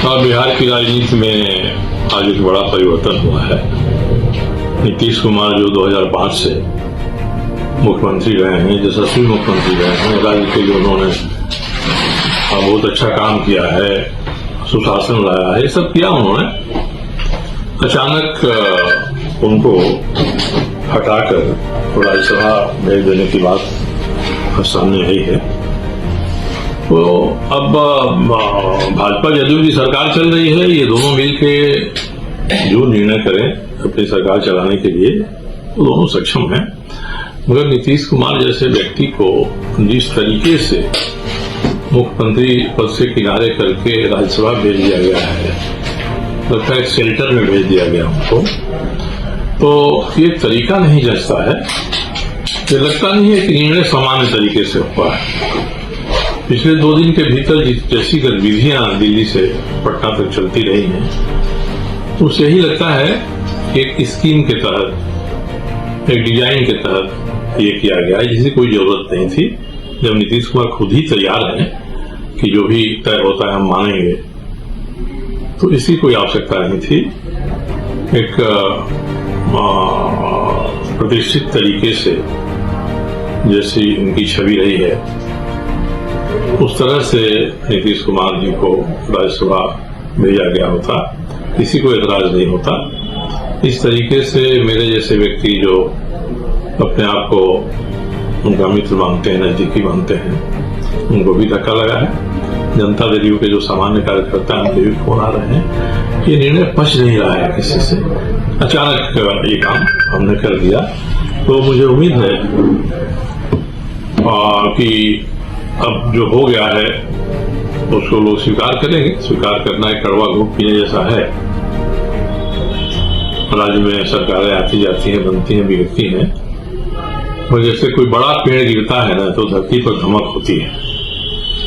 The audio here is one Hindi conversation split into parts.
और बिहार की राजनीति में आज एक बड़ा परिवर्तन हुआ है। नीतीश कुमार जो 2005 से मुख्यमंत्री रहे हैं, यशस्वी मुख्यमंत्री रहे हैं, राज्य के लिए उन्होंने बहुत अच्छा काम किया है, सुशासन लाया है, सब किया उन्होंने। अचानक उनको हटाकर राज्यसभा भेज देने की बात सामने आई है। तो अब भाजपा जदयू की सरकार चल रही है, ये दोनों मिलके जो निर्णय करें अपनी सरकार चलाने के लिए वो दोनों सक्षम हैं। मगर नीतीश कुमार जैसे व्यक्ति को जिस तरीके से मुख्यमंत्री पद से किनारे करके राज्यसभा भेज दिया गया है, लगता है शेल्टर में भेज दिया गया उनको, तो ये तरीका नहीं जचता है। ये लगता नहीं है कि निर्णय सामान्य तरीके से हुआ है। पिछले 2 दिन के भीतर जैसी गतिविधियां दिल्ली से पटना तक चलती रही हैं, तो यही लगता है कि एक स्कीम के तहत, एक डिजाइन के तहत ये किया गया है, जिसकी कोई जरूरत नहीं थी। जब नीतीश कुमार खुद ही तैयार हैं कि जो भी तय होता है हम मानेंगे, तो इसकी कोई आवश्यकता नहीं थी। एक प्रतिष्ठित तरीके से जैसी उनकी छवि रही है, उस तरह से नीतीश कुमार जी को राज्यसभा भेजा गया होता, किसी को एतराज नहीं होता। इस तरीके से मेरे जैसे व्यक्ति जो अपने आप को उनका मित्र मानते हैं, नजदीकी मानते हैं, उनको भी धक्का लगा है। जनता दल के जो सामान्य कार्यकर्ता हैं, उनके भी फोन आ रहे हैं। ये निर्णय पच नहीं रहा है किसी से। अचानक ये काम हमने कर दिया, तो मुझे उम्मीद है कि अब जो हो गया है उसको लोग स्वीकार करेंगे। स्वीकार करना एक कड़वा घूंट पीने जैसा है। राज्य में सरकारें आती जाती हैं, बनती हैं, बिगड़ती हैं, और जैसे कोई बड़ा पेड़ गिरता है ना, तो धरती पर धमक होती है।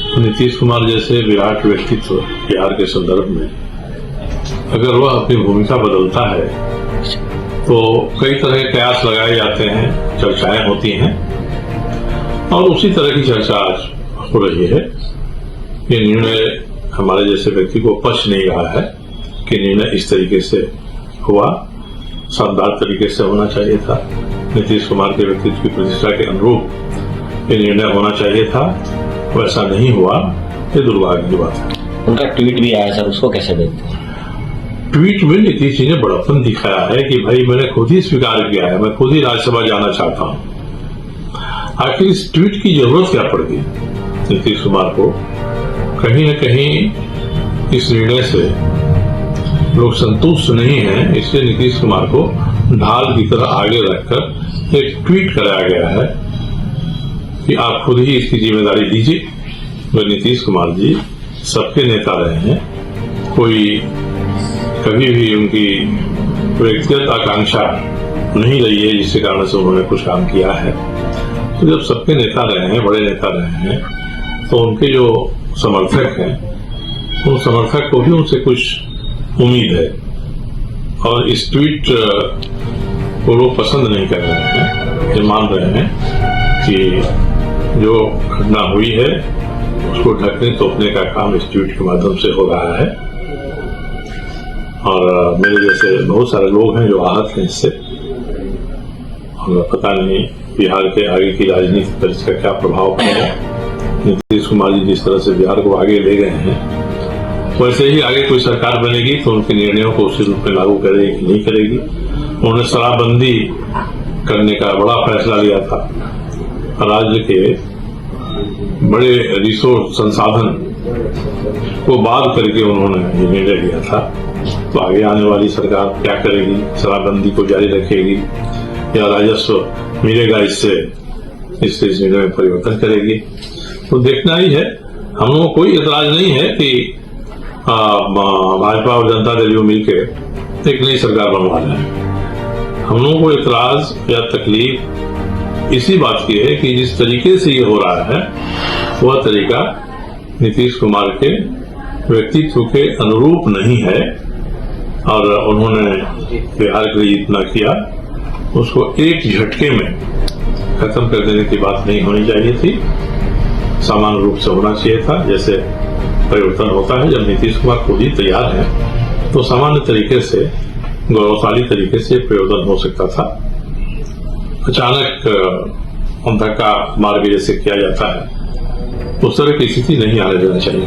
तो नीतीश कुमार जैसे विराट व्यक्तित्व बिहार के संदर्भ में अगर वह अपनी भूमिका बदलता है, तो कई तरह के कयास लगाए जाते हैं, चर्चाएं होती हैं, और उसी तरह की चर्चा आज हो रही है। ये निर्णय हमारे जैसे व्यक्ति को पच नहीं रहा है कि निर्णय इस तरीके से हुआ। शानदार तरीके से होना चाहिए था। नीतीश कुमार के व्यक्तित्व की प्रतिष्ठा के अनुरूप ये निर्णय होना चाहिए था, वैसा नहीं हुआ। ये दुर्भाग्य की बात है। उनका ट्वीट भी आया सर, उसको कैसे देखते हैं? ट्वीट में नीतीश जी ने बड़प्पन दिखाया है कि भाई मैंने खुद ही स्वीकार किया है, मैं खुद ही राज्यसभा जाना चाहता हूं। आखिर इस ट्वीट की जरूरत क्या पड़ गई नीतीश कुमार को? कहीं न कहीं इस निर्णय से लोग संतुष्ट नहीं हैं, इसलिए नीतीश कुमार को ढाल की तरह आगे रखकर एक ट्वीट कराया गया है कि आप खुद ही इसकी जिम्मेदारी दीजिए। वो नीतीश कुमार जी सबके नेता रहे हैं, कोई कभी भी उनकी व्यक्तिगत आकांक्षा नहीं रही है जिसके कारण से उन्होंने कुछ काम किया है। तो जब सबके नेता रहे हैं, बड़े नेता रहे हैं, तो उनके जो समर्थक हैं, उन समर्थक को भी उनसे कुछ उम्मीद है। और इस ट्वीट को लोग पसंद नहीं कर रहे हैं। ये मान रहे हैं कि जो घटना हुई है उसको ढकने तोपने का काम इस ट्वीट के माध्यम से हो रहा है। और मेरे जैसे बहुत सारे लोग हैं जो आहत हैं इससे। और पता नहीं बिहार के आगे की राजनीति पर इसका क्या प्रभाव पड़ेगा। नीतीश कुमार जी जिस तरह से बिहार को आगे ले गए हैं, वैसे ही आगे कोई सरकार बनेगी तो उनके निर्णयों को उसी रूप में लागू करेगी कि नहीं करेगी। उन्होंने शराबबंदी करने का बड़ा फैसला लिया था। राज्य के बड़े रिसोर्स संसाधन को बात करके उन्होंने ये निर्णय लिया था। तो आगे आने वाली सरकार क्या करेगी? शराबबंदी को जारी रखेगी या राजस्व मिलेगा इससे निर्णय में परिवर्तन करेगी? तो देखना ही है। हम लोगों को कोई एतराज नहीं है कि भाजपा और जनता दल मिलकर एक नई सरकार बनवा रहे हैं। हम लोगों को एतराज या तकलीफ इसी बात की है कि जिस तरीके से ये हो रहा है, वह तरीका नीतीश कुमार के व्यक्तित्व के अनुरूप नहीं है। और उन्होंने बिहार के लिए इतना किया, उसको एक झटके में खत्म कर देने की बात नहीं होनी चाहिए थी। सामान्य रूप से होना चाहिए था। जैसे परिवर्तन होता है, जब नीतीश कुमार खुद ही तैयार है तो सामान्य तरीके से, गौरवशाली तरीके से परिवर्तन हो सकता था। अचानक धक्का मार के जैसे किया जाता है, उस तरह की स्थिति नहीं आने देना चाहिए।